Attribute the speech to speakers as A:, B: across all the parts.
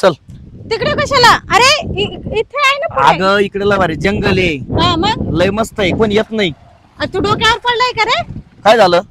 A: चल.
B: तिकडे कशाला? अरे इथे आहे ना पुढे.
A: अगं इकडे लय भारी जंगल आहे,
B: हा मग
A: लय मस्त आहे, कोण येत नाही.
B: तू डोक्यावर पडलाय का रे?
A: काय झालं?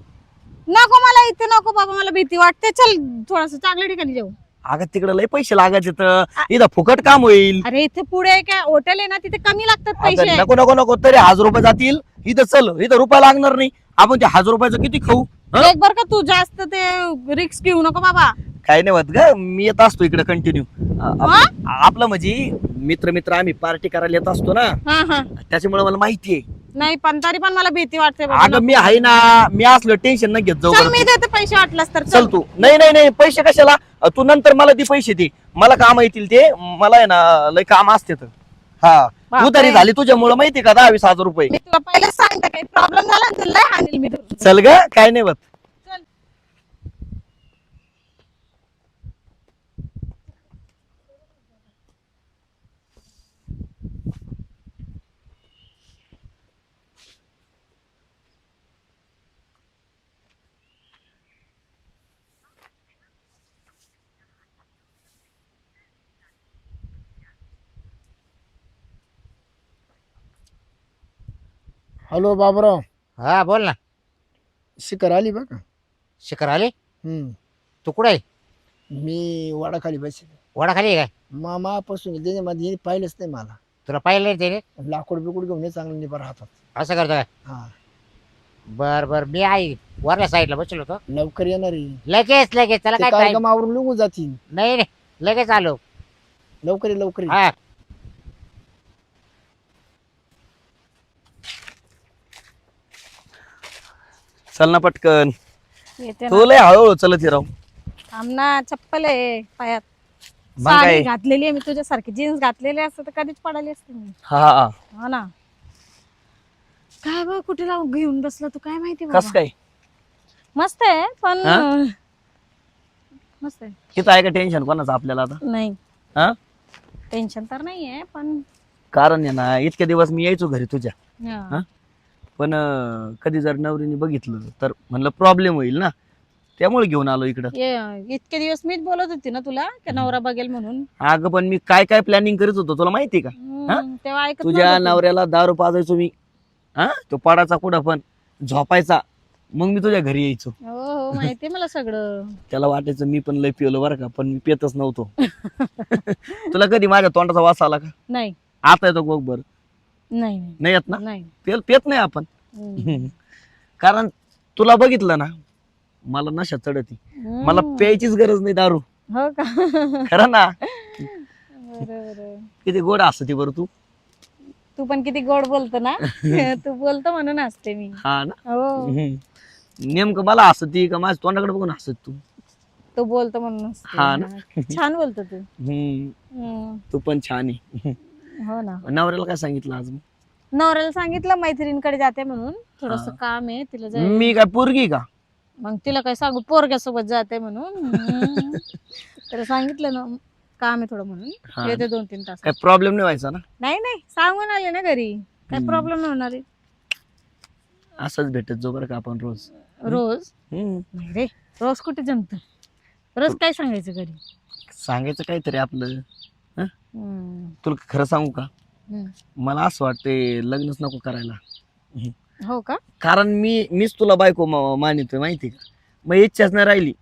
B: नको मला इथे नको बाबा, मला भीती वाटते. चल थोडस चांगल्या ठिकाणी जाऊ.
A: अगं तिकडे लय पैसे लागायचे तर इथं फुकट काम होईल.
B: अरे इथे पुढे काय हॉटेल आहे ना, तिथे कमी लागतात पैसे.
A: अगं नको नको नको, तरी 1000 रुपये जातील. इथं चल, इथं रुपया लागणार नाही. आपण ते 1000 रुपयाचं किती खाऊ? हं?
B: एक बर का, तू जास्त ते रिस्क घेऊ नको बाबा.
A: काय नाही होत ग, मी येत असतो इकडे कंटिन्यू.
B: हा?
A: आपलं म्हणजे मित्र आम्ही पार्टी करायला येत असतो ना,
B: हा हा.
A: त्याच्यामुळे मला माहितीये.
B: नाही पण तरी पण मला भीती वाटते बाबा.
A: अगं मी आहे ना, मी असलो टेन्शन न घेत जाऊ
B: चल
A: बरं
B: मी
A: तू.
B: देते पैसे वाटलास तर.
A: चल तू. नाही नाही नाही, पैसे कशाला? तू नंतर मला दे पैसे, दे मला काम येतील ते. मला आहे ना लय काम असते तर. हा
B: बापरे.
A: उधारी झाली तुझ्यामुळे माहिती का, 10-20 हजार रुपये.
B: मी तुला पहिलेच सांगते, काही प्रॉब्लेम झाला ना तुला लय हाणेल मी धरून.
A: चल ग, काय नाही होत.
B: चल.
C: हॅलो बाबराव.
D: हा बोल ना.
C: शिखर आली बघा.
D: शिखर आले?
C: हम्म.
D: तू कुठे आहे?
C: मी वाडाखाली बसले.
D: वडाखाली आहे काय?
C: मामापासून त्याच्यामध्ये पाहिलंच नाही मला.
D: तुला पाहिलं नाही त्याने?
C: लाकूड बिकूड घेऊन ये चांगलं निभा राहतात.
D: असं करतो काय?
C: हा
D: बर बर, मी आहे वरल्या साईडला बसलो होतो.
C: लवकर येणार आहे.
D: लगेच लगेच, त्याला
C: ते
D: काय time?
C: कार्यक्रम आवरून निघून जातील.
D: नाही नाही, लगेच आलो.
C: लवकर ये लवकर ये.
D: हा
A: चल ना पटकन.
B: येते ना.
A: तू लय हळूहळू चलत राहू.
B: थांब ना, चप्पल आहे पायात.
A: मग काय?
B: साडी घातलेली आहे मी तुझ्यासारखी. जीन्स घातलेली असते तर कधीच पडाली असते मी.
A: हा
B: हो ना. काय बघ कुठे लावून घेऊन बसला तू, काय माहिती बाबा.
A: कस काय?
B: मस्त आहे पण
A: हा?
B: मस्त आहे.
A: इथं आहे का टेन्शन कोणाचं आपल्याला आता?
B: नाही
A: हा?
B: टेन्शन तर नाहीये पण
A: कारण आहे ना, इतके दिवस मी यायचो घरी तुझ्या.
B: हा.
A: हा? पण कधी जर नवरीने बघितलं तर म्हणलं प्रॉब्लेम होईल ना, त्यामुळे घेऊन आलो इकडं.
B: इतके दिवस मीच बोलत होती ना तुला की नवरा बघेल म्हणून.
A: अगं पण मी काय काय प्लॅनिंग करीत होतो तुला माहिती का?
B: तेव्हा ऐकत
A: तुझ्या
B: नव्हतं तू.
A: नवऱ्याला दारू पाजायचो मी. हा, तो पडाचा कुठं पण झोपायचा, मग मी तुझ्या घरी यायचो.
B: हो हो माहितीये मला सगळं.
A: त्याला वाटायचं मी पण लय पिवलं बरं का, पण मी पेतच नव्हतो. तुला कधी माझ्या तोंडाचा वास आला का?
B: नाही
A: आता येतो बघ बरं.
B: नाही
A: नाही येत ना?
B: नाही.
A: पेत नाही आपण.
B: हम्म.
A: कारण तुला बघितलं ना, मला नशा चढती. मला प्यायचीच गरज नाही दारू.
B: हो का?
A: खरं ना.
B: बरोबर.
A: किती गोड असते बरं तू.
B: तू पण किती गोड बोलतो ना. तू बोलतो म्हणून हसते मी.
A: हा ना.
B: हो
A: नेमकं मला हसती का माझ्या तोंडाकडे बघून हसत तू?
B: तू बोलतो म्हणून हसते.
A: हा ना.
B: छान बोलतो तू.
A: तू पण छान आहे.
B: हो ना.
A: नवऱ्याला काय सांगितलं आज?
B: नवऱ्याला सांगितलं मैत्रिणीकडे जाते म्हणून, थोडस काम आहे तिला जायला.
A: मी काय पोरगी का?
B: मग तिला काय सांगू, पोरग्यासोबत जाते म्हणून. तर सांगितलं ना काम आहे थोडं म्हणून.
A: हा.
B: येते 2-3 तास.
A: काय प्रॉब्लेम नाही व्हायचा ना?
B: नाही नाही सांगून आले ना घरी, काय प्रॉब्लेम नाही होणार आहे.
A: असंच भेटत जो बरं का आपण रोज.
B: रोज नाही रे, रोज कुठे जमत. रोज काय सांगायचं घरी.
A: सांगायचं काहीतरी आपलं.
B: हम्म.
A: तुला खरं सांगू का,
B: हम्म.
A: मला असं वाटते लग्नच नको करायला.
B: हो का?
A: कारण मीच तुला बायको मानितोय माहिती का. मग इच्छाच नाही राहिली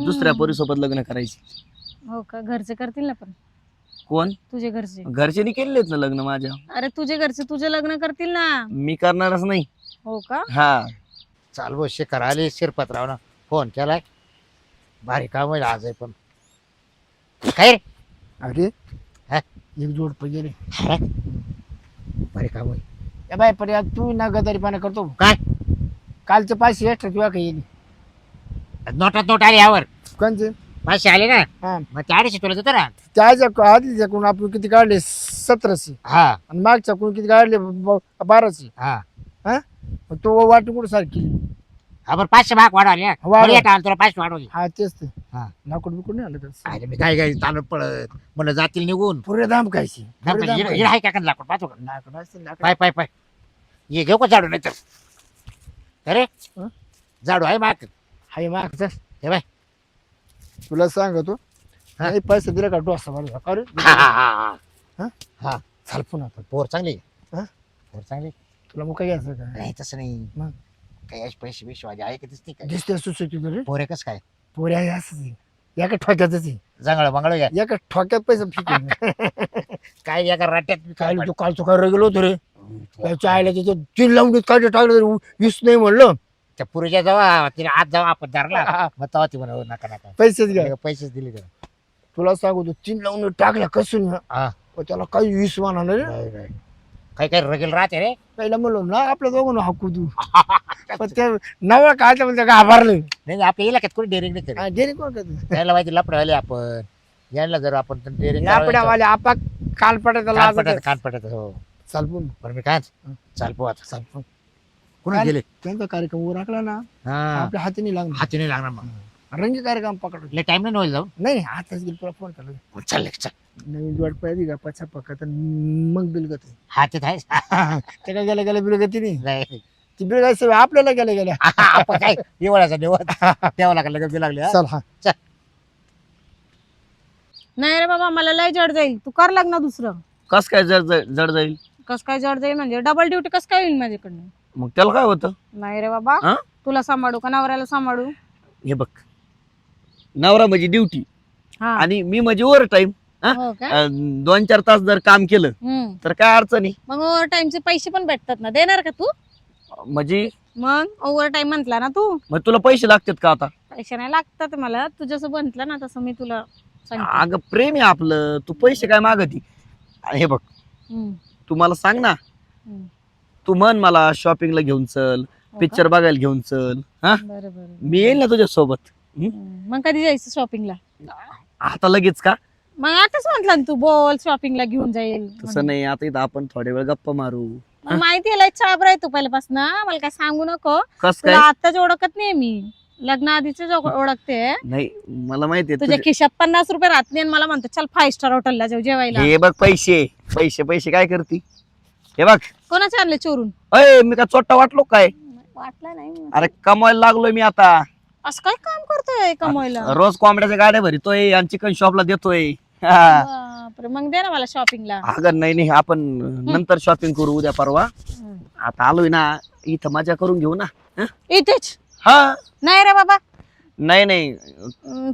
A: दुसऱ्या पोरीसोबत लग्न करायची.
B: हो का? घरचे करतील ना पण.
A: कोण?
B: तुझे घरचे.
A: घरच्यांनी केलेत ना लग्न माझ्या.
B: अरे तुझे घरचे तुझे लग्न करतील ना.
A: मी करणारच नाही.
B: हो का?
A: हा.
D: चाल भाऊ, शिखर आले. शिरपतराव ना फोन केलाय. भारी काम होईल आज आहे पण. काय रे?
C: अरे
D: हा?
C: एक जोड गेले.
D: हा? भारी काम होईल.
C: या बाय पर्या तू ना गदारीपणा करतो.
D: काय
C: कालचे 500 एक्स्ट्रा किंवा काही येईल.
D: नोटात नोट आली यावर.
C: कोणचे?
D: 500 आले ना,
C: हा.
D: मग ते 250 तुला देतो ना.
C: त्याच्या आधीच्याकडून आपण किती काढले? 1700.
D: हा
C: आणि मागच्याकडून किती काढले? 1200.
D: हा
C: हा. मग तो वाटून कुठं सारखी.
D: हा, बरं 500 भाग वाढवले ना.
C: वाढव.
D: बरं, येत आलं तुला 500 वाढवले.
C: हा तेच ते.
D: हा.
C: लाकूड बिकूड नाही आलं त्याचं.
D: अरे मी काय काय चालत पळत म्हणलं जातील निघून.
C: पुरे दाम खायची. पुरे दाम खायची.
D: आहे का लाकूड पाहतो का?
C: लाकूड असतील, लाकूड.
D: पाय पाय पाय ये घेऊ का झाडू? नाही तर अरे
C: हं?
D: झाडू आहे माग.
C: हाय मागचं.
D: हे बाय.
C: तुला सांगतो नाही, पैसे दिले का डोसा मला का रे?
D: हा
C: चाल पुन्हा आता.
D: पोर चांगली
C: हा?
D: पोर चांगली
C: तुला मग काय घ्यायचं का
D: नाही तसं नाही
C: मग?
D: काही अशी पैसे बिशे आहे का दिसते काय
C: दिसते सुचती तरी
D: पोरे कस काय
C: पोरी आहे असंच आहे. एका ठोक्यातच आहे.
D: जंगळ मंगळ घ्या
C: एका ठोक्यात पैसे फिके
D: काय एका राट्यात
C: काय तू कालचं काय रेगलो होतो रे त्याच्या आईला त्याचं 3 लावून काय टाकलं वीस नाही म्हणलं
D: त्या पुरीच्या जवळ तिने हात जावा आपण धरला मग तेव्हा ती म्हणा नका नका
C: पैसेच घ्या
D: पैसेच दिले त्याला
C: तुला सांगतो 3 लावून टाकल्या कसून
D: हा
C: त्याला काही 20 म्हणा रे
D: नाही, नाही. काही काही रगेल राहते रे
C: पहिला म्हणलो ना आपल्या दोघं हाकू तू पण ते नवळ काय म्हणजे घाबरले
D: नाही आपल्या इलाक्यात कोणी डेअरिंग नाही करेल
C: डेअरी कोण करतो
D: त्याला माहिती लपडवाले आपण यायला जर आपण डेअरिंग
C: लापड्यावाले आपा काल पडायचा लाज
D: कान पडत हो
C: चालपून
D: पण मी काय चाल पो आता
C: चालपून
D: कुणी गेले
C: त्यांचा कार्यक्रम राखला ना
D: हा
C: आपल्या हाती लागला
D: हाती नाही लागणार मग
C: रंगी कार्यक्रम पकडला
D: लय टाइम नाही होईल जाऊ
C: नाही आताच गेल तुला फोन केला
D: चालले चल
C: नवीन जोड पाहिजे का पछा पकत मग बिलगत
D: हातीत आहे
C: ते काय गेल्या गेल्या बिलगती नाही
D: नाही
C: ती बिलगायची आपल्याला गेल्या गेल्या
D: आपण काय निवडायचा निवड ठेवा लागला लगेच लागले हा?
C: चल हा
B: नाही रे बाबा मला लय जड जाईल तू कर लग्न दुसरं.
A: कस काय जड जाईल?
B: कस काय जड जाईल म्हणजे डबल ड्युटी कस काय होईल माझ्याकडनं.
A: मग त्याला काय होतं?
B: नाही रे बाबा
A: हा?
B: तुला सांभाळू का नवऱ्याला सांभाळू.
A: हे बघ नवरा म्हणजे ड्युटी
B: हा
A: आणि मी म्हणजे ओव्हर टाइम
B: हो का
A: 2-4 तास जर काम केलं तर काय अडचण नाही.
B: मग ओव्हर टाइमचे पैसे पण भेटतात ना देणार का तू.
A: म्हणजे
B: मग ओव्हर टाइम म्हंटला ना तू
A: मग तुला पैसे लागतात का आता?
B: पैसे नाही लागतात मला तू जसं म्हंटल ना तसं मी तुला सांगते.
A: अगं प्रेम आहे आपलं तू पैसे काय मागती. हे बघ
B: हम्म,
A: तू मला सांग ना
B: हम्म.
A: तू म्हण मला शॉपिंगला घेऊन चल
B: हो
A: पिक्चर बघायला घेऊन चल हा
B: का? बरं बरं
A: मी येईल ना तुझ्या सोबत.
B: मग कधी जायचं शॉपिंगला.
A: आता लगेच का?
B: मग आताच म्हंटल ना तू बोल शॉपिंगला घेऊन जाईल
A: तसं नाही आता इथं आपण थोड्या वेळ गप्पा मारू.
B: मग माहिती आहे लय चाबर आहे तू पहिल्यापासून मला काय सांगू नको.
A: कस
B: तुला
A: काय?
B: आताच ओळखत नाही मी लग्न आधीच ओळखते.
A: नाही मला माहितीये
B: तुझ्या खिशात 50 रुपये राहत नाही आणि मला म्हणतो चल 5 स्टार हॉटेलला जाऊ जेवायला.
A: हे बघ पैसे पैसे पैसे काय करती. हे बघ
B: कोणाचे आणले चोरून.
A: अय मी काय चोट्टा वाटलो काय?
B: वाटला नाही
A: अरे कमवायला लागलोय मी आता.
B: असं काय काम करतोय कमवायला.
A: रोज कोंबड्याच्या गाड्या भरितोय आणि चिकन शॉपला देतोय. हा.
B: बापरे, मग दे ना मला शॉपिंगला.
A: अगं नाही नाही आपण नंतर शॉपिंग करू उद्या परवा. आता आलोय ना इथं मजा करून घेऊ ना.
B: इथेच.
A: हा
B: नाही रे बाबा
A: नाही नाही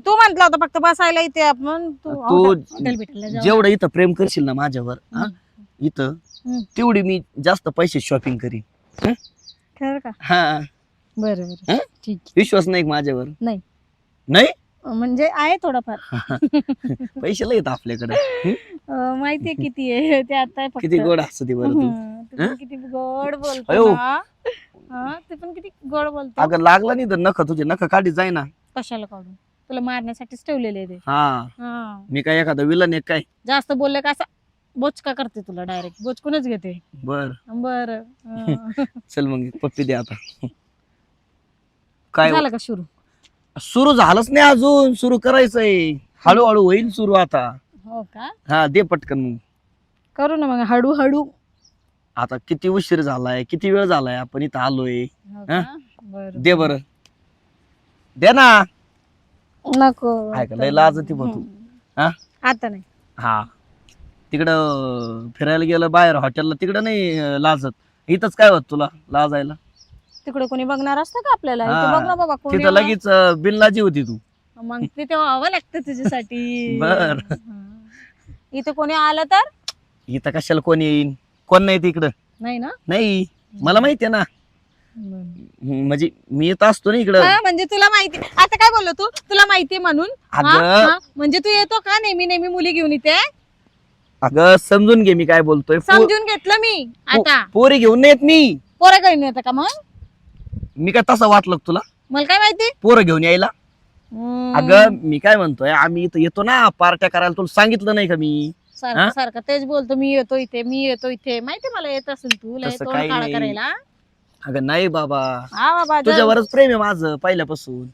B: तू म्हंटला होता फक्त बसायला इथे आपण
A: तू
B: हॉटेल भेटायला जाऊ.
A: जेवढं इथं प्रेम करशील ना माझ्यावर हा, इथं
B: हम्म.
A: तेवढी मी जास्त पैसे शॉपिंग करीन.
B: खरं का.
A: हा
B: बरं
A: हं?
B: बरं ठीक
A: विश्वास नाही का माझ्यावर?
B: नाही.
A: नाही
B: म्हणजे आहे थोडाफार.
A: पैसे लय येत आपल्याकडे.
B: माहितीये किती आहे ते आता फक्त.
A: किती गोड असतं ते बरं तू.
B: तू पण किती गोड बोलतो
A: अयो.
B: ना. हा ते पण किती गोड बोलतो.
A: अगं लागला नाही तर नख तुझे नख काढी जाय ना.
B: कशाला काढून तुला मारण्यासाठीच ठेवलेले आहे ते.
A: हा
B: हा
A: मी काय एखादा विलन आहे काय?
B: जास्त बोलले का असं बोचका करते तुला डायरेक्ट बोचकूनच घेते.
A: बर
B: बर
A: चल मग पप्पी दे आता. काय
B: झालं का सुरू.
A: सुरू झालंच नाही अजून सुरू करायचंय हळूहळू होईल सुरू आता.
B: हो का
A: हा दे पटकन मग.
B: करू ना मग हळूहळू.
A: आता किती उशीर झालाय किती वेळ झालाय आपण इथं आलोय.
B: हो का? बरं.
A: दे बर दे ना.
B: नको
A: ऐका लय लाजती बघ तू. हा
B: आता नाही.
A: हा तिकडं फिरायला गेलं बाहेर हॉटेलला तिकडं नाही लाजत. इथंच काय होत तुला लाजायला.
B: तिकडे कोणी बघणार असतं का आपल्याला.
A: हा.
B: इथे बघ ना बाबा कोणी
A: तिथं लगेच बिनलाजी होती तू.
B: मग तिथे व्हावं लागतं तुझ्यासाठी.
A: बर.
B: हा. इथे कोणी आलं तर.
A: इथं कशाला कोण येईन कोण नाही तिकडं.
B: नाही ना.
A: नाही मला माहितीये ना. म्हणजे मी येत असतो ना इकडं.
B: हा, म्हणजे तुला माहिती आता काय बोललो तू तुला माहितीये म्हणून. हा,
A: अगं
B: हा, म्हणजे तू येतो का नेहमी नेहमी मुली घेऊन इथे.
A: अगं समजून घे मी काय बोलतोय.
B: समजून घेतलं मी. आता
A: पोरी घेऊन नाही येत मी.
B: पोरं घेऊन येतं का मग.
A: मी काय तसं वाटलं का तुला
B: मला काय माहिती.
A: पोरं घेऊन यायला.
B: हम्म.
A: अगं मी काय म्हणतोय आम्ही इथं येतो ना पार्ट्या करायला तुला सांगितलं नाही का मी.
B: सारखं सारखं तेच बोलतो मी येतो इथे मी येतो इथे. माहिती मला येत असेल तू लय
A: तसं
B: तोंड
A: काही
B: काळा
A: नाही.
B: करायला.
A: अगं नाही बाबा
B: हा बाबा
A: तुझ्यावरच प्रेम आहे माझं पहिल्यापासून.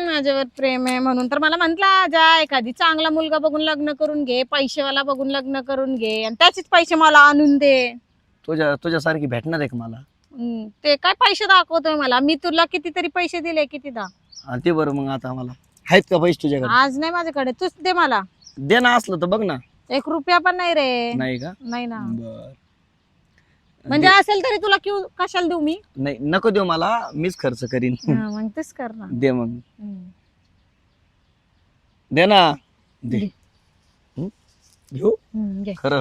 B: माझ्यावर प्रेम आहे म्हणून तर मला म्हंटला जा एखादी चांगला मुलगा बघून लग्न करून घे पैसेवाला बघून लग्न करून घे आणि त्याचेच पैसे मला आणून दे.
A: तुझ्यासारखी भेटणार आहे का मला.
B: ते काय पैसे दाखवतोय मला. मी तुला कितीतरी पैसे दिले कितीदा.
A: ते बरं मग आता मला आहेत का पैसे तुझ्याकडे?
B: आज नाही माझ्याकडे, तूच दे मला.
A: दे ना, असलं तर बघ ना.
B: 1 रुपया पण नाही रे.
A: नाही का?
B: नाही ना.
A: बर.
B: म्हणजे असेल तरी तुला कशाला देऊ मी?
A: नाही, नको देऊ मला, मीच खर्च करीन.
B: हा, मग तेच कर ना.
A: दे मग.
B: हम्म.
A: दे ना. दे. घेऊ
B: घे.
A: खरं?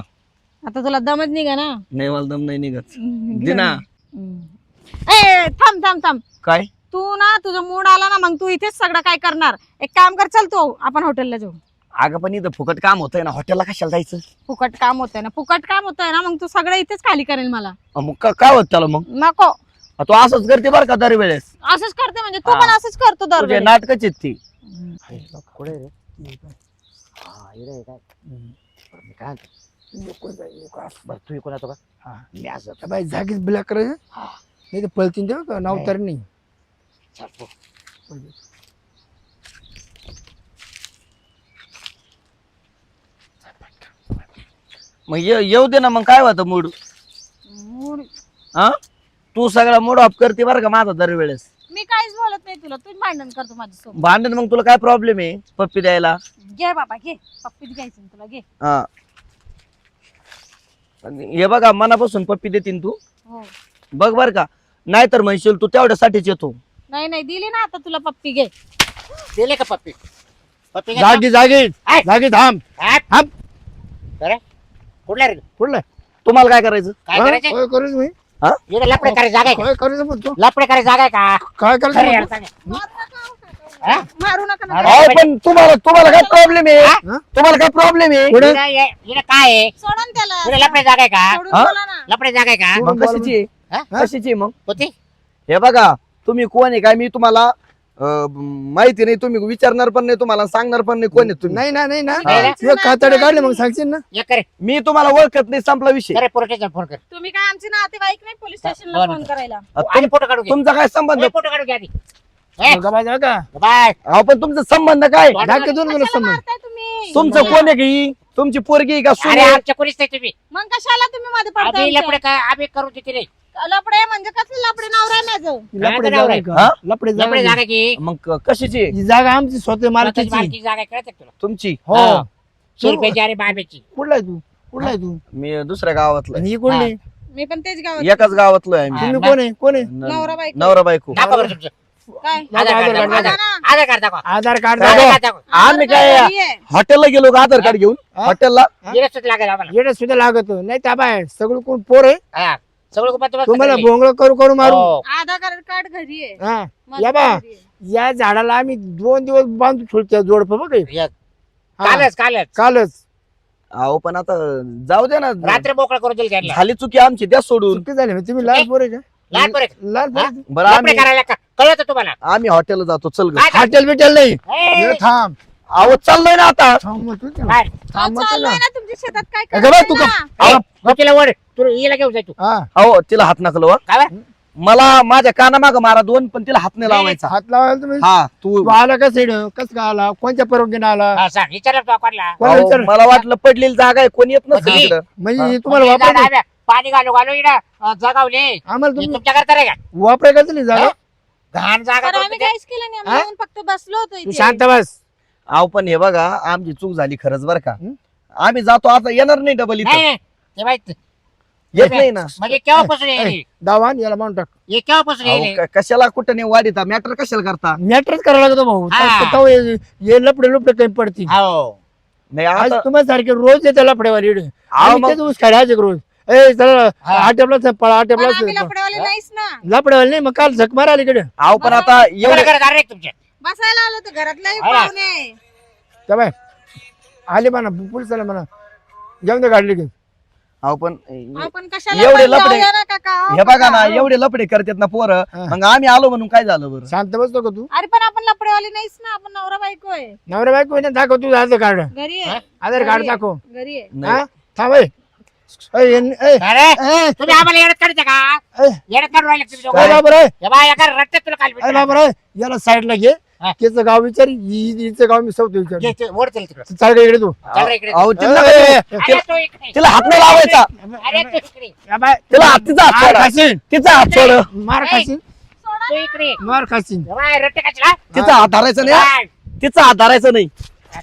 B: आता तुला दमच निघा ना.
A: नाही, मला दम नाही निघत.
B: घे
A: दे ना.
B: ए थांब थांब थांब.
A: काय?
B: तू ना, तुझा मूड आला ना, मग तू इथेच सगळं काय करणार. एक काम कर, चल तू आपण हॉटेलला जाऊ.
A: अगं पण इथं फुकट काम होतंय ना, हॉटेलला कशाला जायचं?
B: फुकट काम होतंय ना, फुकट काम होतंय ना, मग तू सगळं इथेच खाली करेल मला.
A: मग काय होत त्याला मग?
B: नको.
A: तू असंच करते बरं का दरवेळेस.
B: असंच करते म्हणजे तू पण असंच करतो
A: तुझे
B: दरवेळेस.
A: नाटकच आहेत ती.
D: कुठे रे? हा इकडे आहे काय? बरं, मी काय म्हणतो? बरं, तू इकडून येतो का?
C: हा.
D: मी असं
C: त्या बाई जागीच ब्लॅक करायचं. नाही तर पळतीन ते का नाव तर नाही.
D: छापतो.
A: मग येऊ दे ना, मग काय होतं मूड? हा, तू सगळा मूड ऑफ करते बरं का माझा दरवेळेस.
B: मी काहीच बोलत नाही तुला, तू भांडण करतो माझ्यासोबत.
A: भांडण? मग तुला काय प्रॉब्लेम आहे पप्पी द्यायला?
B: घे बाबा घे, पप्पी घ्यायची ना तुला, घे.
A: हा, हे बघा मनापासून पप्पी देतीन तू,
B: हो.
A: बघ बर का. नाहीतर म्हणशील तू तेवढ्यासाठीच येतो.
B: नाही नाही, दिली ना आता तुला पप्पी, घे.
D: दिले का पप्पी? पप्पी
C: जागी जागी
D: ऐ.
C: जागी थांब. थांब.
D: अरे कुठला रे?
C: कुठलं
A: तुम्हाला काय करायचं?
D: काय करायचं?
C: काय करायचं मी?
D: इकडे लपडे करायची जागा आहे का?
C: काय करायचं म्हणतो?
D: लपडे करायची जागा आहे का?
C: काय
D: खरं
C: करायचं
D: यार
C: म्हणतो?
D: सांग.
B: मारू नका, मारू नका ना.
A: अहो, पण तुम्हाला काय प्रॉब्लेम आहे?
C: हा?
A: तुम्हाला काय प्रॉब्लेम आहे?
C: पुढे?
D: इकडे काय आहे?
B: सोडा ना त्याला.
D: इकडे लपडे जागा आहे का?
B: सोडून
A: हा?
B: बोला ना.
D: लपडे जागा आहे का?
A: मग कशाची आहे?
D: हा?
A: कशाची आहे मग?
D: होती?
A: हे बघा, तुम्ही कोण आहे काय मी तुम्हाला माहिती नाही, तुम्ही विचारणार पण नाही, तुम्हाला सांगणार पण नाही कोण आहे तुम्ही.
C: नाही ना, नाही ना.
D: नाही.
C: तुझं कातडे काढले मग सांगशील ना.
D: एक करे.
A: मी तुम्हाला ओळखत नाही, संपला विषय.
D: अरे पोलिसांना फोन कर.
B: तुम्ही काय आमचे नातेवाईक नाही पोलीस स्टेशनला
D: बरं.
B: फोन करायला?
D: आधी फोटो काढू घे.
A: तुमचा काय संबंध?
D: ए, फोटो काढू घे आधी. ए,
C: मग बाबा जागा.
D: बाय.
A: अहो, पण तुमचा संबंध काय?
C: जागे दोन मला
B: कशाला
C: समज.
B: मारताय तुम्ही?
A: तुमचं कोण आहे की? तुमची पोरगी आहे का सून
D: अरे
A: आहे?
D: आमच्या कोणीच नाही तुम्ही.
B: मग कशाला तुम्ही मध्ये
D: आम्ही
B: पडताय?
D: लपडे काय आम्ही करू देते रे.
B: लपडे म्हणजे कसले लपडे? नवरा आहे माझं.
C: लपडे
D: काय
C: जागा आहे
A: हा?
C: का? लपडे
D: लपडे
C: जागा
D: जागा की
A: मग कशाची आहे?
C: ही जागा आमची स्वतः
D: स्वतःची
C: मालकीची.
D: मालकीची जागा आहे, कळतं का तुला?
A: तुमची?
C: हो.
D: हा. शिरपेची आणि बाबेची.
C: कुठला आहे तू? कुठला आहे तू?
A: मी दुसऱ्या गावातला आहे.
C: आणि ही कोणली?
B: मी पण तेच गावात.
A: एकाच गावातलो आहे
D: हा.
A: मी.
C: तुम्ही कोण आहे? कोण आहे?
B: नवरा बायको.
A: नवरा बायको.
D: दाखवा बरं तुमचं.
B: काय?
D: आधार कार्ड दाखवा.
C: आधार
D: आधार कार्ड दाखवा.
C: आधार कार्ड
A: काय
C: दाखव.
D: आधार कार्ड दाखवा.
A: आम्ही काय
B: घरी आहे.
A: हॉटेलला गेलो का आधार कार्ड घेऊन?
C: हा?
A: हॉटेलला
D: येणंच लागेल आम्हाला.
C: येणं सुद्धा लागत नाही त्या बाहेर सगळं कोण पोर आहे
D: हा. सगळं कुपन
C: तुम्हाला भोंगळ करू करू मारू.
D: हो.
B: आधार कार्ड घरी आहे.
C: हा
B: माझं
C: या बा
B: घरी आहे.
C: या झाडाला आम्ही 2 दिवस बांधून ठेवतो जोडप बघ हे.
D: एक.
C: हा,
D: कालच कालच
C: कालच
A: अहो पण आता जाऊ दे ना.
D: रात्री मोकळं करून दिली त्यांना.
A: झाली चुकी आमची, द्या सोडून.
C: चुकी झाली म्हणजे तुम्ही लाल पोर आहे का?
D: लहान पोरं.
C: लाल पोर
D: हा?
C: आहे?
A: बरं
D: लफडे
A: आम्ही
D: करायला का कळत तुम्हाला?
A: आम्ही हॉटेलला जातो, चल ग.
D: काय काय?
C: हॉटेल बिटेल नाही
D: ए,
C: ये थांब
A: अहो चाललोय ना आता.
C: थांब मग तू ते.
D: काय?
C: थांब मग
B: चाललोय
C: त्याला.
B: ना तुमच्या शेतात काय
C: अगं बाई, तू
B: करायचं
C: का-
B: ना?
D: ए, गप्पीला वर तू हिला घेऊन जाय तू.
C: हा
A: अहो तिला हात नकलो वा.
D: काय बरं?
A: मला माझ्या कानामाग मारा 2, पण तिला हात नाही
D: नाही,
A: लावायचा.
C: हात लावायला तुम्ही
A: हा तू.
C: तू आला का सेड कस का आला कोणत्या परवानगीने आला
D: हा, सांग विचारलं तो कोणला?
C: कोणाला
A: अहो,
C: विचार
A: मला वाटलं पडलेली जागा आहे, कोणी येत नसेल
D: होती.
A: इकडं.
C: म्हणजे तुम्हाला
D: म्हणजे
C: वापरायचं
D: दादा, पाणी घालू घालू इकडं जगावले.
C: आम्हाला
D: हे
C: तुम्ही
D: तुमच्या करता रे का?
C: वापरायचं नाही जागा
D: घाण जागा
B: तर
D: करून
B: आम्ही
D: तुझ्या-
B: काहीच केलं नाही. आम्ही येऊन फक्त बसलो होतो
C: तू
B: इथे.
C: शांत बस
A: अहो पण हे बघा, आमची चूक झाली खरंच बरं का.
C: हं?
A: आम्ही जातो आता, येणार नाही डबल
D: नाही
A: इथं.
D: नाही, ते माहित
A: येत नाही ना.
D: म्हणजे केव्हापासून येईल?
C: दावान याला मारून टाक
D: हे केव्हापासून
A: अहो,
D: येईल?
A: कशाला कुठं नाही वाढीता, मॅटर कशाला करता?
C: मॅटरच करायला लागतो भाऊ
D: हा.
C: तो हे लपडे लपडे काही पडतील
D: हो.
A: नाही
C: आज
A: आता.
C: तुम्हाला सारखे रोज येते लपडेवाली इकडे.
A: अहो,
C: आम्ही
A: मग-
C: तेच ऊस खायला रोज ए चला
D: हा.
C: आटेपला पळा
B: पण आम्ही
C: आटेपला
B: लफडेवाले नाहीच ना.
C: लपडेवाली नाही मग काल झक मारा इकडे
A: अहो पण आता
D: तुम्हाला
A: एवढं
D: घरात आले तुमच्या
B: बसायला आलो तर घरातलाही
D: हा.
B: पाहुणे.
C: त्या बाय आले म्हणा पोलिसाला म्हणा घेऊन दे गाडली घेऊन
A: अहो पण
B: आपण कशाला
A: एवढे
B: पण
A: लफडे-
B: जाऊया ना काका.
A: हे बघा ना,
B: काका.
A: एवढे लपडे करतात ना पोरं.
C: हा.
A: मग आम्ही आलो म्हणून काय झालं बरं?
C: शांत बसतो का तू
B: अरे पण आपण लफडेवाले नाहीच ना. आपण नवरा बायको आहे.
C: नवऱ्या बायको ना दाखव तू आधार कार्ड
B: घरी
D: हा?
B: आहे.
C: आधार कार्ड
B: घरी आहे.
C: दाखव
B: घरी आहे.
A: नाही.
C: हा थांब ए. ए, ए,
D: अरे
C: ए,
D: तुम्ही आम्हाला येडत काढते का?
C: ए,
D: येडत काढून राहिले तुम्ही
C: काय
D: दोघं.
C: बाबर आहे
D: हे बाय एका रट्ट्यात तुला काल
C: ए
D: भेटलं.
C: बाबर आहे याला साईडला घे
D: हा.
C: त्याचं गाव विचार हिचं गाव मी सौत विचार
D: घे, ते ओढतील तिकडं.
C: चाल इकडे तू
D: चल रे इकडे.
A: अहो
C: ए,
A: तिला
C: ए, ए,
D: अरे तू इकडे.
A: तिला हात नाही लावायचा.
D: अरे तू इकडे.
C: या बाय
A: तिला तिचा हात
C: मार
A: सोडा.
C: खाशील
A: तिचा हात सोड.
C: मार खाशील
D: तू इकडे.
C: मार खाशील
D: हे बाय रट्टे कशाला?
A: तिचा हात धरायचा नाही.
D: बाय.
A: तिचा हात धरायचं नाही.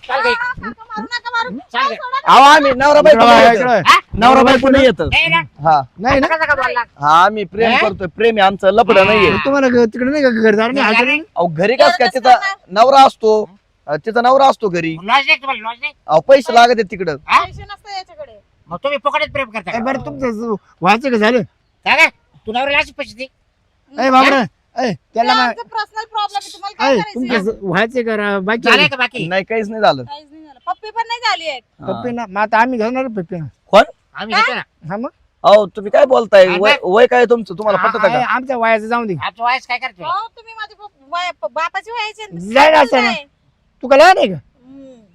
D: चाल गं.
B: काका, मारू नका, मारू.
D: चाल गं.
B: सोडा.
A: अहो आम्ही नवरा बायको नाही येत.
C: इकडं.
D: हा?
A: नवरा बायको नाही येत.
D: नाही ना?
A: हा
C: नाही ना
D: कसं का बोलला?
A: हा आम्ही प्रेम
D: हे?
A: करतोय. प्रेम आहे आमचं, लपडं नाहीये.
C: तुम्हाला तिकडे नाही का घरदार नाही हात नाही?
A: अहो घरी कस काय तिचा नवरा असतो, तिचा नवरा असतो घरी.
D: लॉज नाही तुम्हाला, लॉज नाही?
A: अहो पैसे लागत आहेत तिकडं.
D: हा?
B: पैसे नसतं याच्याकडे.
D: मग तुम्ही फुकटच प्रेम करता
C: ए,
D: का?
C: बरं तुमचं व्हायचं का झालं
D: काय काय? तू नवऱ्याला अशी पैसे दे.
C: ए बाबरा ए त्याला
B: पर्सनल प्रॉब्लेम आहे, तुम्हाला काय करायचंय?
C: तुमचं व्हायचं का बाकी
D: झालंय का बाकी?
A: नाही काहीच नाही झालं.
B: काहीच नाही झालं. पप्पी पण नाही झाली एक.
C: पप्पी ना मग आता आम्ही घेणार पप्पी ना
A: कोण?
D: आम्ही घेतो ना.
C: हा मग
A: अहो तुम्ही काय बोलताय?
D: अरे
A: वय वय काय तुमचं? तुम्हाला पटत
C: आहे,
A: का?
C: आमच्या वयाचं जाऊन दे
D: आमचं वयस काय करतो?
B: अहो, तुम्ही माझ्या बापाची व्हायचे
C: जाय ना असं ना. तू का लहान आहे का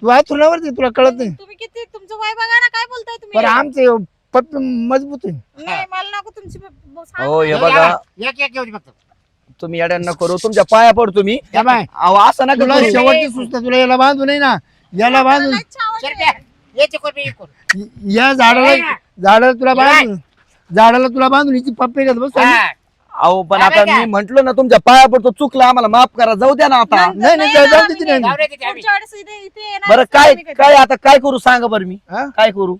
C: तू आहे तुलावरती तुला कळत नाही
B: तुम्ही किती तुमचं वय बघा ना, काय बोलताय तुम्ही?
C: पण आमचे पप्पी मजबूत आहे
B: नाही, मला नको तुमची सांगा
A: हो हे
B: ना.
A: बघा,
D: एक एक घेऊन फक्त.
A: तुम्ही अड्यांना करू, तुमच्या पाया पडतो मी.
C: या बाय
A: अहो असं नका
C: तुला
A: करू.
C: शेवटची सुचना तुला याला बांधू नाही ना याला बांधून
B: मला इच्छा आवडते.
D: शेरप्या, याची कोण, मी कोण?
C: या झाडाला तुला बांधून झाडाला तुला बांधून हिची पप्पी घेत बस
D: हा.
A: अहो पण
D: हा,
A: आता
D: बघा.
A: मी म्हंटल ना तुमच्या पाया पडतो, चुकलं आम्हाला माफ करा, जाऊ द्या ना आता.
B: नंतर
C: नाही,
B: नाही
C: जाऊ
B: येणार
C: दे
B: आम्ही.
C: तिने.
D: जाऊ दे तिथे आम्ही.
B: पुढच्या वेळेस इथे येणार
A: बरं काय
B: आम्ही कधी.
A: काय आता काय करू सांगा बरं मी
C: हा?
A: काय करू?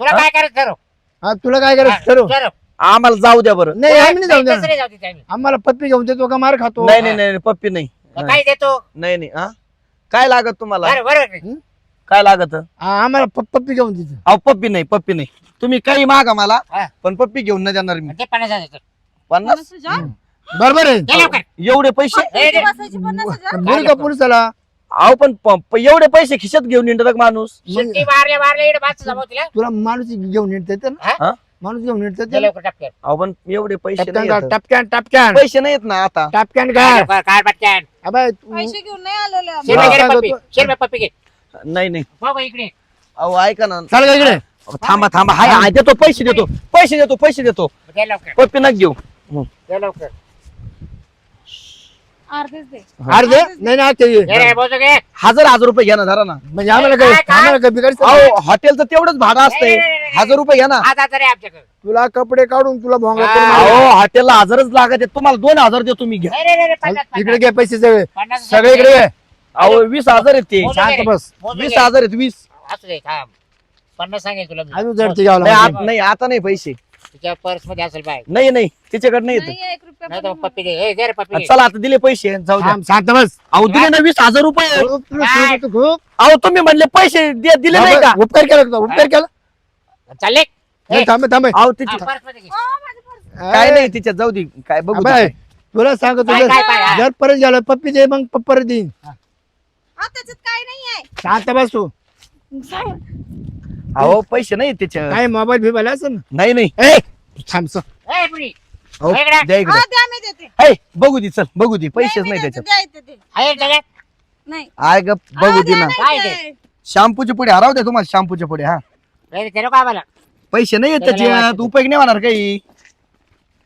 D: तुला काय करायचं ठरव.
C: हा तुला काय करायचं ठरव
D: ठरव.
A: आम्हाला जाऊ द्या बरं.
C: नाही आम्ही नाही जाऊ
D: तसं
C: द्या
D: नाही जाऊ देत आम्ही.
C: आम्हाला पप्पी घेऊन देतो का मार खातो
A: नाही नाही नाही पप्पी नाही.
D: काय देतो?
A: नाही नाही हा काय लागत तुम्हाला?
D: बरं बरं.
A: काय लागत?
C: आम्हाला पप्पी घेऊन देतो
A: अहो पप्पी नाही, पप्पी नाही. तुम्ही काही मागा मला
D: हा.
A: पण पप्पी घेऊन नाही देणार मी.
D: ते 50,000.
A: 50
B: तुझ्या?
C: बरोबर आहे
D: दे लवकर.
A: एवढे पैसे?
D: ए, दे.
B: बसायची 50,000?
C: बोल का पोलिसाला
A: अहो पण एवढे पैसे खिशात घेऊन येतात माणूस.
D: शिट्टी मारले इकडे बाच जमव तिला.
C: तुला माणूस घेऊन येत ना
A: हा?
C: माणूस घेऊन येत
D: दे लवकर टपक्यान.
A: अहो पण एवढे पैसे नाही येत.
C: टपक्यान टपक्यान
A: पैसे नाही येत ना आता.
C: टपक्यान
D: काय
C: काय
D: लवकर, काय पटक्यान.
C: अबे तू
B: पैसे घेऊन नाही आलेले आम्ही.
D: शेरप्या,
C: हा.
D: घे रे पप्पी.
C: सांगतो.
D: शेरप्या, पप्पी घे.
A: नाही नाही
D: हो गं, इकडे.
A: अहो ऐका ना.
C: चाल का इकडे
A: अहो, थांबा थांबा हाय हाय देतो पैसे देतो पैसे देतो
D: दे लवकर.
A: पप्पी नका घेऊ.
D: दे लवकर.
B: अर्धेच दे.
C: अर्धे नाही ना ते
D: घे रे, बोजो घे.
A: हजार रुपये घ्या ना धरा ना.
C: म्हणजे आम्हाला काय
D: काय?
C: आम्हाला काय बिघाडचं
A: अहो हॉटेलचं तेवढंच भाडं असतंय.
D: नाही, नाही, नाही.
A: 1000 रुपये घ्या ना.
D: आज आता रे आमच्याकडे.
C: तुला कपडे काढून तुला भोंगा
D: हा.
C: करून मारू.
A: अहो हॉटेलला 1000च लागत आहेत. तुम्हाला 2000 देतो मी घ्या.
D: नाही, नाही, नाही, 50,
C: इकडे घे पैसे सगळे
D: 50.
C: सगळे इकडे घे
A: अहो 20,000 आहेत ते.
D: मोजून
C: शांत
D: घे.
C: बस.
D: मोजून घे.
A: 20,000 आहेत 20.
D: असू दे, थांब. 50 सांगेल तुला मी.
C: अजून जडते घ्यावं
A: नाही
C: लागेल.
A: आत- नाही आता नाही पैसे.
D: तुझ्या पर्स मध्ये असेल बाय.
A: नाही नाही तिच्याकडे नाही येत.
B: नाही, 1 रुपया
D: नाही
B: पण
D: तर मग पप्पी दे. ए, दे रे पप्पी दे.
A: चला आता दिले पैसे जाऊ द्या.
C: थांब, शांत बस
A: अहो दिले ना 20,000 रुपये.
C: खूप तुला सुरू होतं खूप.
A: अहो तुम्ही म्हणले पैसे दिले नाही का?
C: उपकार केला तुला, उपकार केला
D: चालले.
C: नाही, थांब थांब
A: अहो तिची
D: पर्स मध्ये घे.
B: हो, माझी पर्स.
A: काय नाही तिच्यात जाऊ दे काय बघू
C: अबे,
A: दे.
C: तुला सांगतो
D: काय, काय, काय?
C: जर परत झालं पप्पी दे मग पप्पर देईन
B: हा, त्याच्यात काय नाहीये.
C: शांत बस तू
B: सांग.
A: अहो पैसे नाही त्याच्यात.
C: काय मोबाईल बिबाईल असं ना
A: नाही नाही
C: ए थांब सर.
D: ए, पुरी.
A: अहो,
D: इकडे.
A: द्या इकडे.
B: हा, द्या, मी देते.
A: हे, बघू दे चल बघू दे पैसेच
B: मी
A: नाही
B: देते,
A: त्याच्यात.
B: द्या इथे ते.
D: आहे सगळ्यात?
B: नाही.
A: आय ग बघू
B: हा,
A: दे
B: द्या
A: ना.
B: नाही
D: काय
B: ते.
A: शॅम्पूचे पुढे हराव द्या तुम्हाला शॅम्पूच्या पुढे. हा
D: नाही रे, ते नको आम्हाला.
A: पैसे नाही येत
D: त्याला
A: त्याच्यात
D: वाटतं.
A: उपयोग नाही होणार काही.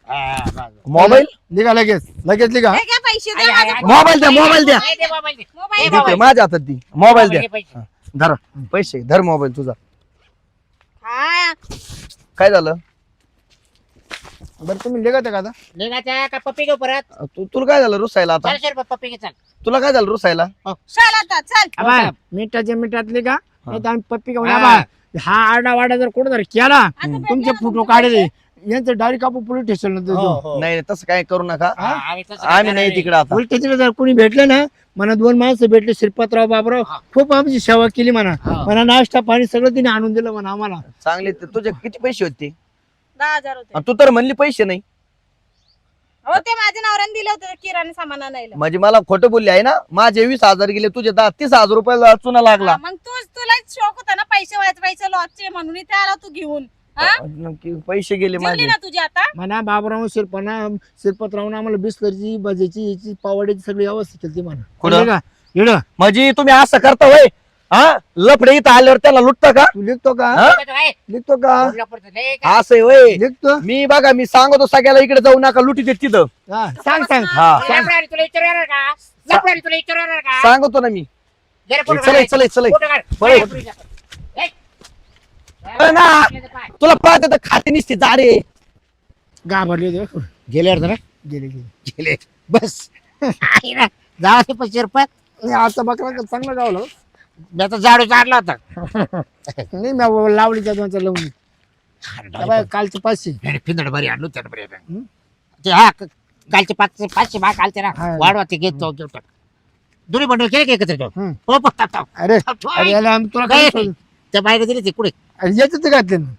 D: हा, बस.
A: मोबाईल
C: लिगा लगेच लिगा
B: हे घ्या पैसे
D: आहे,
B: द्या
D: आहे,
B: माझा
D: आहे.
B: फोन.
A: मोबाईल द्या मोबाईल द्या.
D: ए, दे मोबाईल दे.
B: मोबाईल
D: दे.
A: देते माझ्या हातात दी मोबाईल द्या.
D: घे पैसे.
A: धर पैसे धर मोबाईल तुझा.
B: हा.
A: काय झालं?
C: बरं तुम्ही लिगा का आता
D: निघायचं का पप्पी घेऊ परत?
A: तुला काय झालं रुसायला आता?
D: 400 रुपये पप्पी घे चल.
A: तुला काय झालं रुसायला?
B: चल आता चल.
C: अबा मिनिटाच्या मिनिटात लिगा नाही तर आम्ही पप्पी घेऊन
D: हा.
C: आबा हा आरडा वाडा जर कोण जर केला
B: आता
C: तुमचे
B: भेटला
C: फोटो
B: तुमचं
C: काढले
B: पैसे.
C: यांचं डायरेक्ट कापू पोलीस स्टेशनला
D: हो,
C: देतो
D: हो.
A: नाही तसं काय करू नका.
D: हा, आम्ही तसं
A: आम्ही
D: करणार
A: नाही तिकडे आता.
C: पोलीस स्टेशनला जर कोणी भेटलं ना मला 2 माणसं भेटले श्रीपातराव बाबराव
D: हा.
C: खूप आमची सेवा केली म्हणा
D: हा.
C: मला नाश्ता पाणी सगळं तिने आणून दिलं म्हणा आम्हाला
A: चांगले तुझे किती पैसे होते?
B: 10,000 होते.
A: आणि तू तर म्हणली पैसे नाही.
B: हो, ते माझ्या नवऱ्याने दिले होते किराणा सामान आणायला.
A: म्हणजे मला खोटं बोलले आहे ना. माझे 20,000 गेले तुझे 30,000 रुपयाला चुना लागला.
B: हा, मग तुला शौक होता ना पैसे वाचवायचे लॉजचे म्हणून इथे आला तू घेऊन. हा?
A: नक्की पैसे गेले
B: जेवली
A: माझे.
B: ना तुझी आता?
C: म्हणा बाबराव श्रीपातरावनं आम्हाला बिस्लरची भाजीची याची पावड्याची सगळी व्यवस्था केली म्हणा
A: कुठं?
C: कळलं का? इकडं.
A: म्हणजे तुम्ही असं करता होय? हा लफडे इथं आल्यावर त्याला लुटता का?
C: तू लिखतो का
A: हा?
D: काय?
C: लिखतो का
D: बोलला पडतं. नाही का?
A: असं होय.
C: लिखतो
A: मी बघा मी सांगतो सगळ्याला इकडे जाऊ नका लुटी देत तिथं.
C: हा, सांग सांग
A: हा
D: लफड्याने तुला विचारू येणार का? लफड्याने तुला विचारू येणार का?
A: सांगतो ना मी.
D: जरा फोटो
A: चल
D: काढ.
A: चल चल
D: फोटो काढ.
A: पळे.
D: ए.
A: ना. तुला पाहत तर खाते निसते जाडे.
C: घाबरले होते
D: गेले अर्ध ना?
C: गेले गेले
D: गेले. बस. आहे ना. 10 ते 25 रुपये
C: नाही आता बकरा चांगला गावला हो.
D: मी आता झाडू चाडला होता.
C: नाही मी लावली त्या दोनचा लावून कालचे 500
D: फिंदड बरी आणलो त्यानं बरी
C: हं?
D: ते हा कालचे 500 भाग कालचे ना
C: हा.
D: वाढवा ते घेतो घेतो दोन्ही बंडल केले की एकत्र तो
C: हं.
D: हो पण
C: अरे अरे याला आम्ही तुला काय सांगू?
D: त्या बाहेर दिली ते कुठे
C: अरे याच्यात घातले ना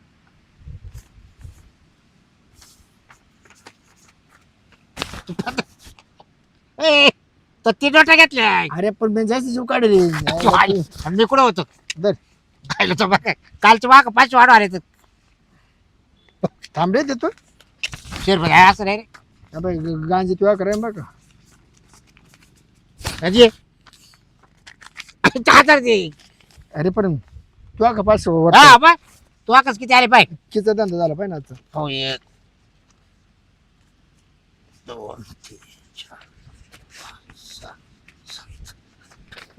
D: ए, तर ती नोटा घेतल्या
C: अरे पण मी जास्त जीव काढले
D: आणि मी कुठं होतो
C: दर
D: खायला तर बघ कालचे वाघ 500 वाढवा आले तर
C: थांबले देतो
D: शेर आहे असं नाही रे
C: गांजी तुला कराय बघ
D: अजी 1000 दे
C: अरे पण तुला का 500
D: हा बघ तू आकाश किती आले पाय
C: किती धंदा झाला पाहिजे ना आजचा
D: हो 1 2 3 4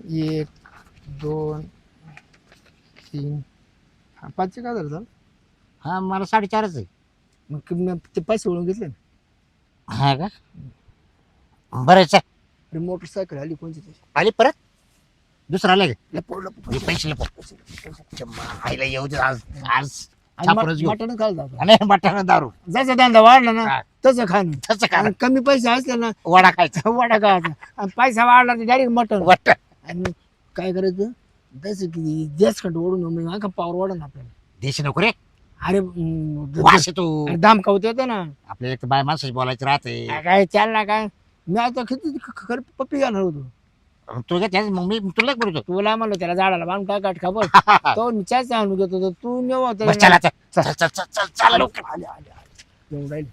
C: 1 2 3 5 काय झालं
D: हा मला 4.5 आहे
C: मग मी ते पैसे वळून घेतले ना
D: हा का बरं चल
C: अरे मोटरसायकल आली कोणती तरी
D: आली परत दुसरा आला
C: लपव लपव
D: पैसे आईला येऊ दे आज आज छापूनच घेऊ.
C: मटण खाल जातो
D: आणि मटाणा दारू
C: जसं धंदा वाढला ना
D: हा.
C: तसं खाणं
D: तसं का
C: आणि कमी पैसे असले ना
D: वडा खायचा
C: वडा खायचा आणि पैसा वाढला तर डायरेक्ट मटण
D: वाट
C: आणि काय करायचं जसं की गॅस खंड ओढून मग आखा पावर वाढन आपल्याला
D: देश नको रे
C: अरे
D: वास येतो
C: दाम खावत येतं ना
D: आपल्याला एक तर बाय माणसाची बोलायचं राहते
C: काय चाल ना काय मी आता किती खरं पप्पी घालणार होतो
D: तू काय त्याच मग मी तुला एक बोलतो
C: तुला म्हणलो त्याला झाडाला बांधून काय काट खबर तो मी चाच आणून घेतो तू नेऊ
D: बस चला चल चल चल चल चल चल लवकर.
C: आले आले आले येऊन राहिले